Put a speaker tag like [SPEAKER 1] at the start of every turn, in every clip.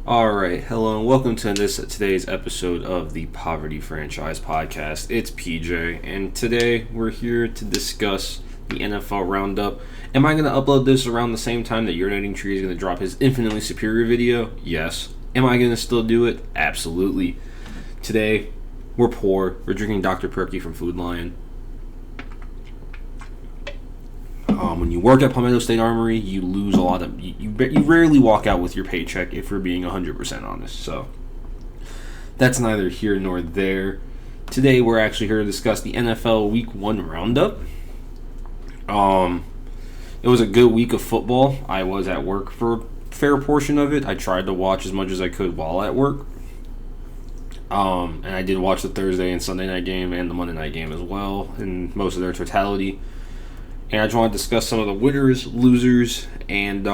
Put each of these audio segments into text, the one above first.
[SPEAKER 1] Alright, hello and welcome to today's episode of the Poverty Franchise Podcast. It's PJ, and today we're here to discuss the NFL Roundup. Am I going to upload this around the same time that Urinating Tree is going to drop his Infinitely Superior video? Yes. Am I going to still do it? Absolutely. Today, we're poor. We're drinking Dr. Perky from Food Lion. When you work at Palmetto State Armory, you lose a lot of... You rarely walk out with your paycheck if we're being 100% honest. So, that's neither here nor there. Today, we're actually here to discuss the NFL Week 1 Roundup. It was a good week of football. I was at work for a fair portion of it. I tried to watch as much as I could while at work. And I did watch the Thursday and Sunday night game and the Monday night game as well, in most of their totality. And I just want to discuss some of the winners, losers, and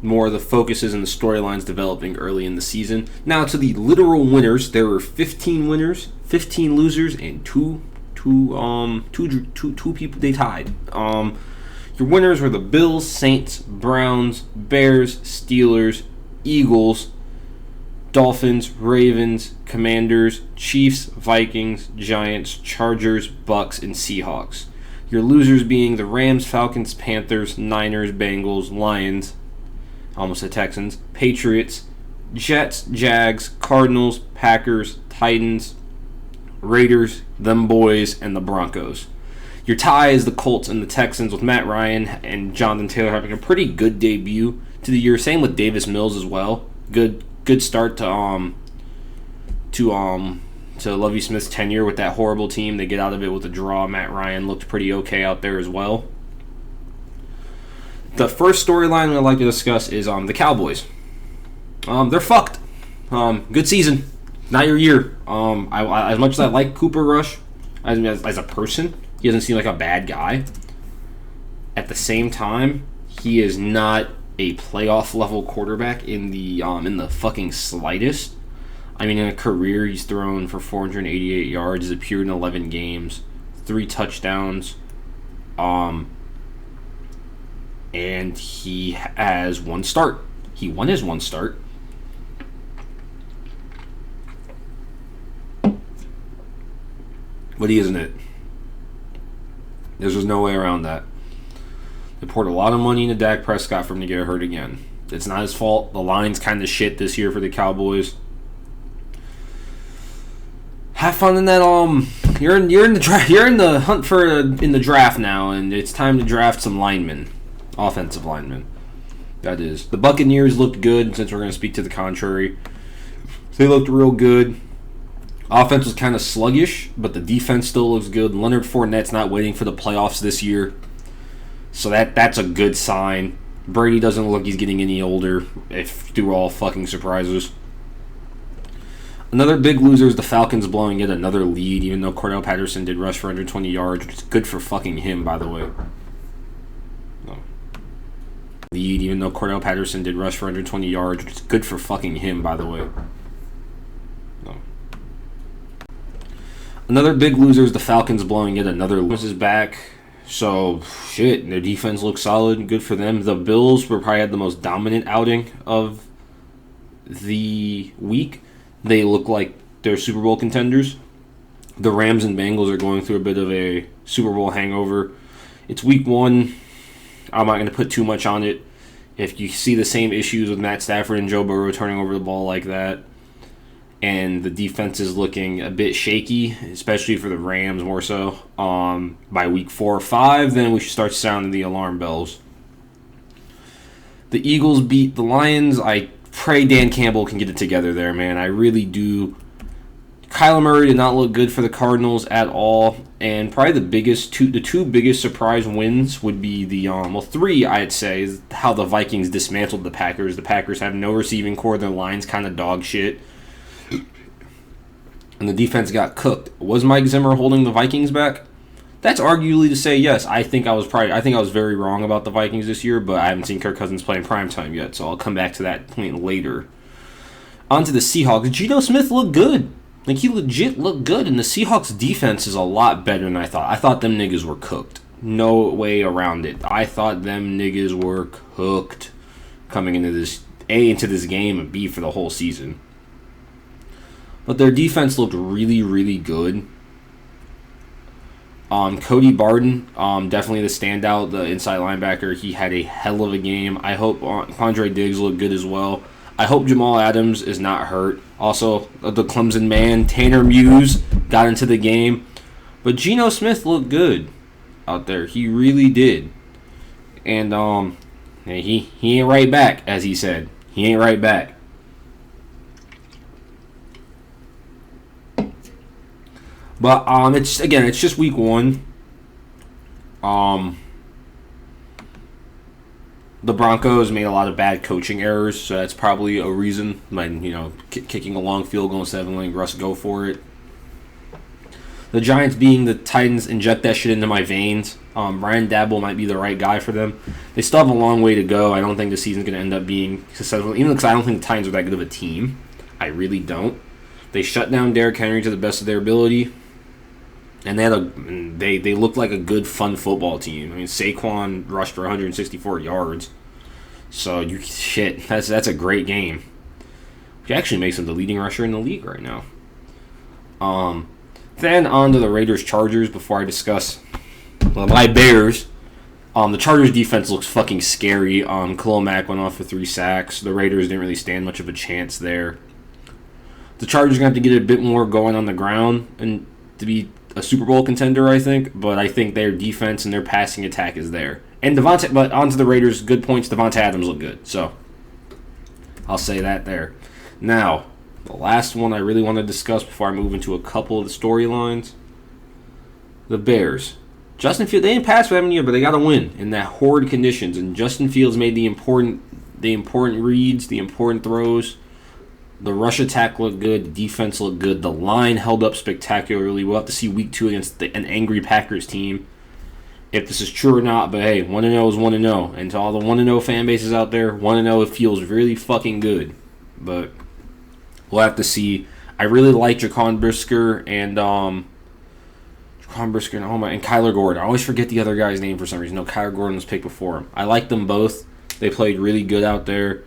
[SPEAKER 1] more of the focuses and the storylines developing early in the season. Now, to the literal winners, there were 15 winners, 15 losers, and two people they tied. Your winners were the Bills, Saints, Browns, Bears, Steelers, Eagles, Dolphins, Ravens, Commanders, Chiefs, Vikings, Giants, Chargers, Bucks, and Seahawks. Your losers being the Rams, Falcons, Panthers, Niners, Bengals, Lions, almost the Texans, Patriots, Jets, Jags, Cardinals, Packers, Titans, Raiders, them boys, and the Broncos. Your tie is the Colts and the Texans, with Matt Ryan and Jonathan Taylor having a pretty good debut to the year. Same with Davis Mills as well. Good start to Lovie Smith's tenure with that horrible team. They get out of it with a draw. Matt Ryan looked pretty okay out there as well. The first storyline I'd like to discuss is the Cowboys. They're fucked. Good season. Not your year. As much as I like Cooper Rush as a person, he doesn't seem like a bad guy. At the same time, he is not a playoff level quarterback in the fucking slightest. I mean, in a career, he's thrown for 488 yards. He's appeared in 11 games, 3 touchdowns, and he has one start. He won his one start. But he isn't it. There's just no way around that. They poured a lot of money into Dak Prescott for him to get hurt again. It's not his fault. The line's kind of shit this year for the Cowboys. Have fun in that. You're in the hunt in the draft now, and it's time to draft some linemen, offensive linemen. That is. The Buccaneers looked good. Since we're going to speak to the contrary, they looked real good. Offense was kind of sluggish, but the defense still looks good. Leonard Fournette's not waiting for the playoffs this year. So that's a good sign. Brady doesn't look like he's getting any older, if through all fucking surprises. Another big loser is the Falcons blowing yet another lead, even though Cordell Patterson did rush for 120 yards, which is good for fucking him, by the way. No. Lead, even though Cordell Patterson did rush for 120 yards, which is good for fucking him, by the way. No. Another big loser is the Falcons blowing yet another lead. Is back. So, shit, their defense looks solid. Good for them. The Bills probably had the most dominant outing of the week. They look like they're Super Bowl contenders. The Rams and Bengals are going through a bit of a Super Bowl hangover. It's week 1. I'm not going to put too much on it. If you see the same issues with Matt Stafford and Joe Burrow turning over the ball like that, and the defense is looking a bit shaky, especially for the Rams more so, by week 4 or 5, then we should start sounding the alarm bells. The Eagles beat the Lions. I pray Dan Campbell can get it together there, man. I really do. Kyler Murray did not look good for the Cardinals at all, and probably the two biggest surprise wins would be the 3, I'd say, is how the Vikings dismantled the Packers. The Packers have no receiving core. Their line's kind of dog shit. And the defense got cooked. Was Mike Zimmer holding the Vikings back? That's arguably to say yes. I think I was very wrong about the Vikings this year, but I haven't seen Kirk Cousins play in primetime yet, so I'll come back to that point later. On to the Seahawks. Geno Smith looked good. Like, he legit looked good, and the Seahawks defense is a lot better than I thought. I thought them niggas were cooked. No way around it. I thought them niggas were cooked. coming into this game, and B, for the whole season. But their defense looked really, really good. Cody Barton, definitely the standout, the inside linebacker. He had a hell of a game. I hope Quandre Diggs looked good as well. I hope Jamal Adams is not hurt. Also, the Clemson man, Tanner Muse, got into the game. But Geno Smith looked good out there. He really did. And he ain't right back, as he said. He ain't right back. But it's just week 1. The Broncos made a lot of bad coaching errors, so that's probably a reason. Like, kicking a long field goal instead of letting Russ go for it. The Giants, being the Titans, inject that shit into my veins. Ryan Dabble might be the right guy for them. They still have a long way to go. I don't think the season's going to end up being successful, even because I don't think the Titans are that good of a team. I really don't. They shut down Derrick Henry to the best of their ability. And they looked like a good, fun football team. I mean, Saquon rushed for 164 yards. So, that's a great game. He actually makes him the leading rusher in the league right now. Then on to the Raiders-Chargers before I discuss my Bears. The Chargers' defense looks fucking scary. Khalil Mack went off for 3 sacks. The Raiders didn't really stand much of a chance there. The Chargers are going to have to get a bit more going on the ground and to be a Super Bowl contender, I think. But I think their defense and their passing attack is there. But onto the Raiders, good points. Davante Adams looked good. So, I'll say that there. Now, the last one I really want to discuss before I move into a couple of the storylines. The Bears. Justin Fields, they didn't pass for them year, but they got to win in that horrid conditions. And Justin Fields made the important reads, the important throws. The rush attack looked good. The defense looked good. The line held up spectacularly. We'll have to see week 2 against an angry Packers team if this is true or not. But hey, 1-0 is 1-0. And to all the 1-0 fan bases out there, 1-0, it feels really fucking good. But we'll have to see. I really like Jaquan Brisker and Kyler Gordon. I always forget the other guy's name for some reason. No, Kyler Gordon was picked before him. I like them both. They played really good out there.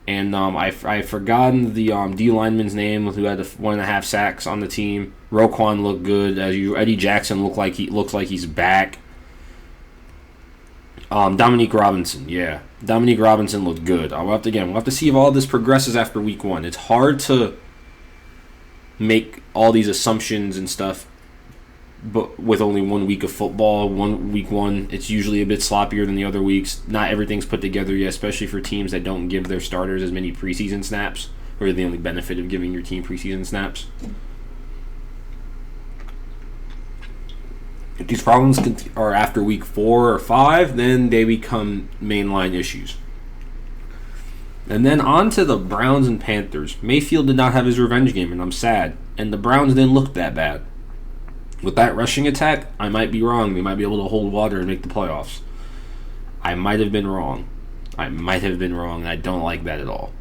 [SPEAKER 1] And I've forgotten the D lineman's name who had 1.5 sacks on the team. Roquan looked good as usual. Eddie Jackson looks like he's back. Dominique Robinson, yeah. Dominique Robinson looked good. We'll have to see if all this progresses after week 1. It's hard to make all these assumptions and stuff, but with only 1 week of football, week 1, it's usually a bit sloppier than the other weeks. Not everything's put together yet, especially for teams that don't give their starters as many preseason snaps, or the only benefit of giving your team preseason snaps. If these problems are after week 4 or 5, then they become mainline issues. And then on to the Browns and Panthers. Mayfield did not have his revenge game, and I'm sad. And the Browns didn't look that bad. With that rushing attack, I might be wrong. They might be able to hold water and make the playoffs. I might have been wrong. I don't like that at all.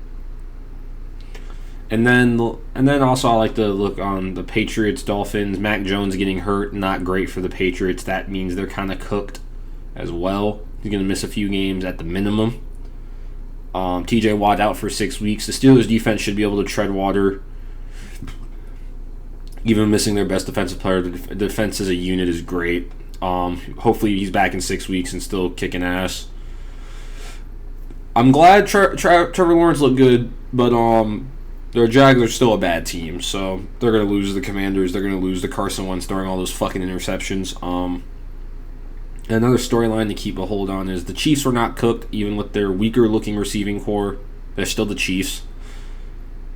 [SPEAKER 1] And then also I like to look on the Patriots, Dolphins. Mac Jones getting hurt, not great for the Patriots. That means they're kind of cooked as well. He's going to miss a few games at the minimum. TJ Watt out for 6 weeks. The Steelers defense should be able to tread water. Even missing their best defensive player, the defense as a unit is great. Hopefully he's back in 6 weeks and still kicking ass. I'm glad Trevor Lawrence looked good, but their Jags are still a bad team, so they're going to lose the Commanders. They're going to lose to Carson Wentz throwing all those fucking interceptions. Another storyline to keep a hold on is the Chiefs were not cooked, even with their weaker-looking receiving core. They're still the Chiefs.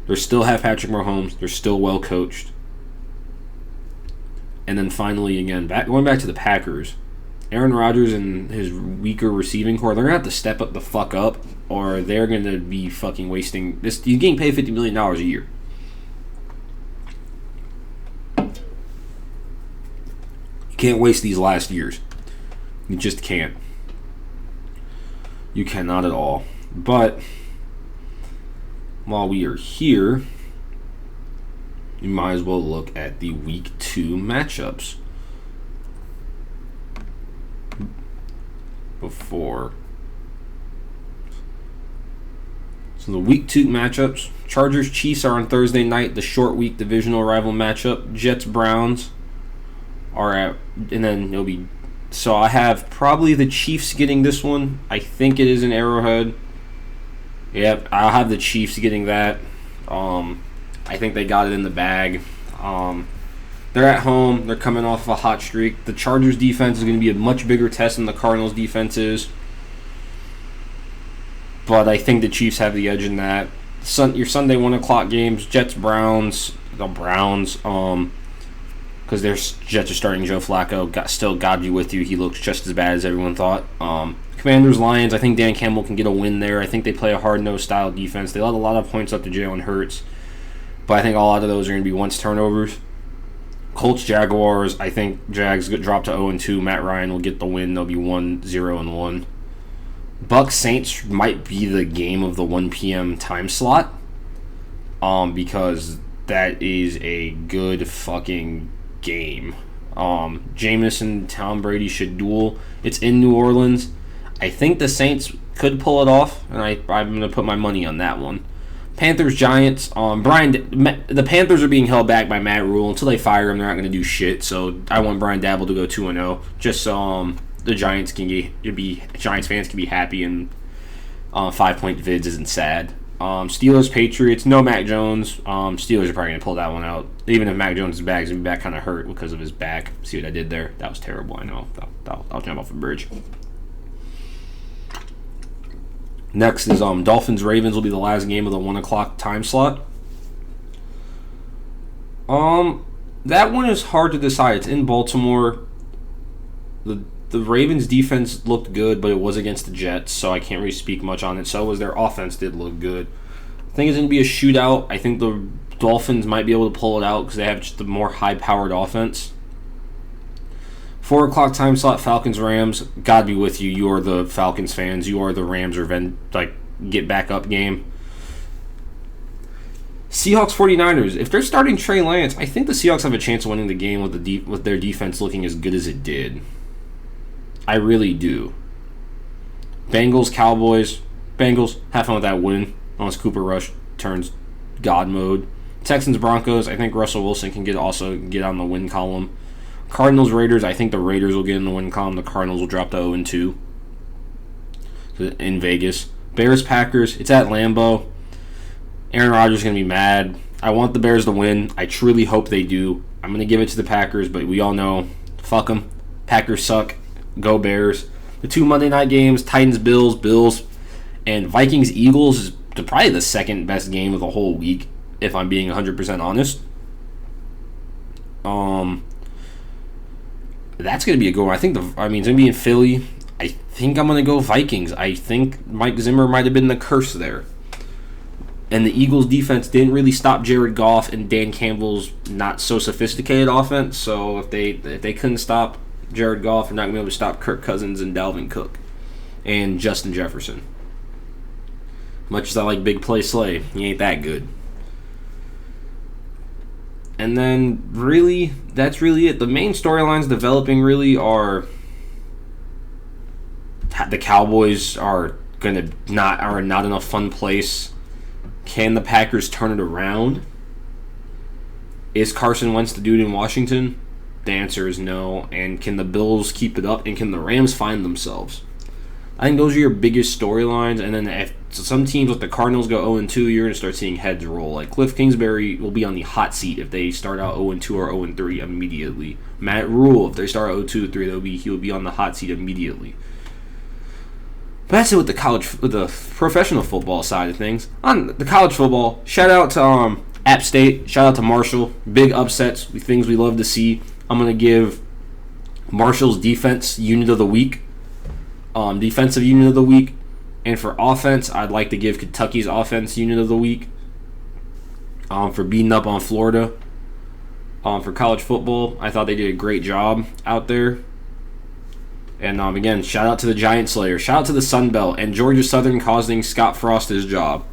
[SPEAKER 1] They still have Patrick Mahomes. They're still well-coached. And then finally, again, going back to the Packers, Aaron Rodgers and his weaker receiving core, they're going to have to step up the fuck up, or they're going to be fucking wasting this. He's getting paid $50 million a year. You can't waste these last years. You just can't. You cannot at all. But while we are here, you might as well look at the Week 2 matchups before So the week 2 matchups: Chargers Chiefs are on Thursday night. The short week divisional rival matchup. Jets Browns are at, and then it'll be. So I have probably the Chiefs getting this one. I think it is in Arrowhead. Yep, I'll have the Chiefs getting that. I think they got it in the bag. They're at home. They're coming off of a hot streak. The Chargers defense is going to be a much bigger test than the Cardinals defense is. But I think the Chiefs have the edge in that. Your Sunday 1 o'clock games: Jets Browns. The Browns, because their Jets are starting Joe Flacco. Still, God be with you. He looks just as bad as everyone thought. Commanders Lions. I think Dan Campbell can get a win there. I think they play a hard-nosed style defense. They let a lot of points up to Jalen Hurts, but I think a lot of those are going to be once turnovers. Colts Jaguars. I think Jags get dropped to 0-2. Matt Ryan will get the win. They'll be 1-0-1. Bucks Saints might be the game of the 1 p.m. time slot, because that is a good fucking game. Jameis and Tom Brady should duel. It's in New Orleans. I think the Saints could pull it off, and I'm going to put my money on that one. Panthers Giants. The Panthers are being held back by Matt Rule. Until they fire him, they're not going to do shit. So I want Brian Dabble to go 2-0, just so the Giants Giants fans can be happy, and 5-point vids isn't sad. Steelers Patriots. No Mac Jones. Steelers are probably going to pull that one out. Even if Mac Jones is back, he's going to be back kind of hurt because of his back. See what I did there? That was terrible. I know. I'll jump off a bridge. Next is Dolphins Ravens will be the last game of the 1 o'clock time slot. That one is hard to decide. It's in Baltimore. The Ravens defense looked good, but it was against the Jets, so I can't really speak much on it. So was their offense did look good. I think it's going to be a shootout. I think the Dolphins might be able to pull it out because they have just the more high-powered offense. 4 o'clock time slot, Falcons Rams. God be with you. You are the Falcons fans. You are the Rams get back up game. Seahawks 49ers. If they're starting Trey Lance, I think the Seahawks have a chance of winning the game with their defense looking as good as it did. I really do. Bengals Cowboys. Bengals, have fun with that win unless Cooper Rush turns God mode. Texans Broncos. I think Russell Wilson can get on the win column. Cardinals Raiders. I think the Raiders will get in the win column. The Cardinals will drop to 0-2 in Vegas. Bears Packers. It's at Lambeau. Aaron Rodgers is going to be mad. I want the Bears to win. I truly hope they do. I'm going to give it to the Packers, but we all know, fuck them. Packers suck. Go Bears. The 2 Monday night games: Titans Bills, and Vikings Eagles is probably the second best game of the whole week, if I'm being 100% honest. That's going to be a good one. It's going to be in Philly. I think I'm going to go Vikings. I think Mike Zimmer might have been the curse there. And the Eagles' defense didn't really stop Jared Goff and Dan Campbell's not so sophisticated offense. So if they couldn't stop Jared Goff, they're not going to be able to stop Kirk Cousins and Dalvin Cook and Justin Jefferson. Much as I like Big Play Slay, he ain't that good. And then, really, that's really it. The main storylines developing really are the Cowboys are not in a fun place. Can the Packers turn it around? Is Carson Wentz the dude in Washington? The answer is no. And can the Bills keep it up? And can the Rams find themselves? I think those are your biggest storylines. And then if some teams like the Cardinals go 0-2, you're going to start seeing heads roll. Like Cliff Kingsbury will be on the hot seat if they start out 0-2 or 0-3 immediately. Matt Rule, if they start 0-2-3, he'll be on the hot seat immediately. But that's it with the professional football side of things. On the college football, shout out to App State, shout out to Marshall. Big upsets, things we love to see. I'm going to give Marshall's defense unit of the week. Defensive unit of the week. And for offense, I'd like to give Kentucky's offense unit of the week. For beating up on Florida. For college football, I thought they did a great job out there. And again, shout out to the Giant Slayer. Shout out to the Sun Belt and Georgia Southern costing Scott Frost his job.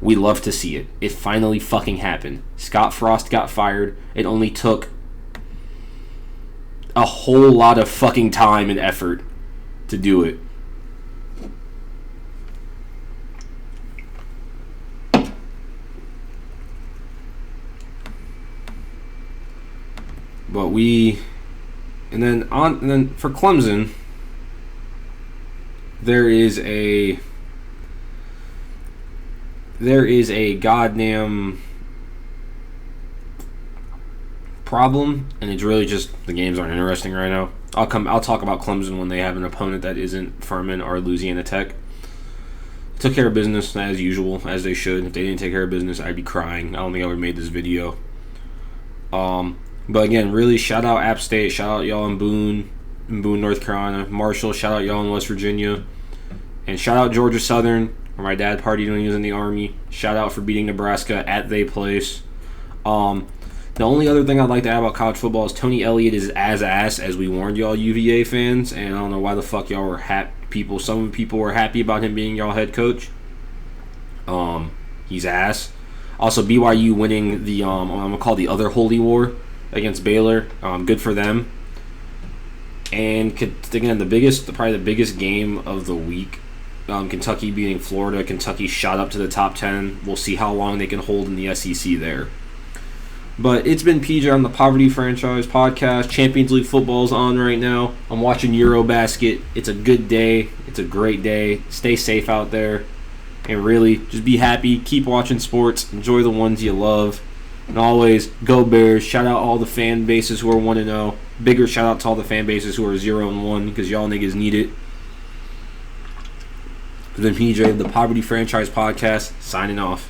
[SPEAKER 1] We love to see it. It finally fucking happened. Scott Frost got fired. It only took a whole lot of fucking time and effort to do it. But and then for Clemson, there is a goddamn problem, and it's really just the games aren't interesting right now. I'll talk about Clemson when they have an opponent that isn't Furman or Louisiana Tech. Took care of business as usual, as they should. If they didn't take care of business, I'd be crying. I don't think I would have made this video. But again, really shout out App State, shout out y'all in Boone, North Carolina. Marshall, shout out y'all in West Virginia, and shout out Georgia Southern, where my dad partied when he was in the Army. Shout out for beating Nebraska at they place. The only other thing I'd like to add about college football is Tony Elliott is as ass as we warned y'all UVA fans, and I don't know why the fuck y'all were some people were happy about him being y'all head coach. He's ass. Also, BYU winning the I'm gonna call the other holy war against Baylor. Good for them. And again, probably the biggest game of the week. Kentucky beating Florida. Kentucky shot up to the top 10. We'll see how long they can hold in the SEC there. But it's been PJ on the Poverty Franchise podcast. Champions League football's on right now. I'm watching Eurobasket. It's a good day. It's a great day. Stay safe out there. And really, just be happy. Keep watching sports. Enjoy the ones you love. And always, go Bears. Shout out all the fan bases who are 1-0. Bigger shout out to all the fan bases who are 0-1 because y'all niggas need it. It's been PJ of the Poverty Franchise podcast, signing off.